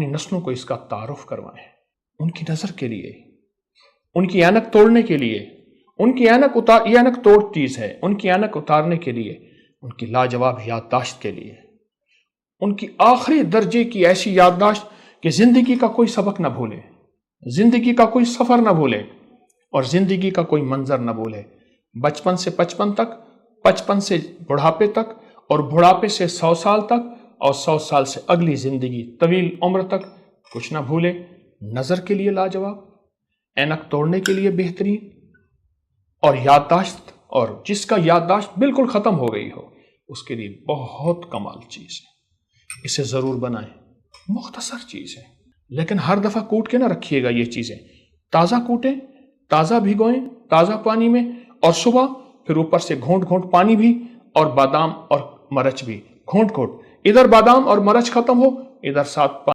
अपनी नस्लों को इसका तारुफ करवाएं। उनकी नजर के लिए, उनकी ऐनक तोड़ने के लिए, उनकी ऐनक तोड़ चीज है, उनकी ऐनक उतारने के लिए, उनकी लाजवाब याददाश्त के लिए, उनकी आखिरी दर्जे की ऐसी याददाश्त कि जिंदगी का कोई सबक ना भूले, जिंदगी का कोई सफर ना भूले और जिंदगी का कोई मंजर ना भूले। बचपन से 55 तक, 55 से बुढ़ापे तक और बुढ़ापे से 100 साल तक और 100 साल से अगली जिंदगी तवील उम्र तक कुछ ना भूले। नजर के लिए लाजवाब, ऐनक तोड़ने के लिए बेहतरीन और याददाश्त, और जिसका याददाश्त बिल्कुल खत्म हो गई हो उसके लिए बहुत कमाल चीज है। इसे जरूर बनाएं। मुख्तसर चीज है लेकिन हर दफा कूट के ना रखिएगा। ये चीजें ताजा कूटें, ताजा भिगोएं ताजा पानी में, और सुबह फिर ऊपर से घोंट घोंट पानी भी, और बादाम और मरच भी घोंट घोंट। इधर बादाम और मरच खत्म हो, इधर साथ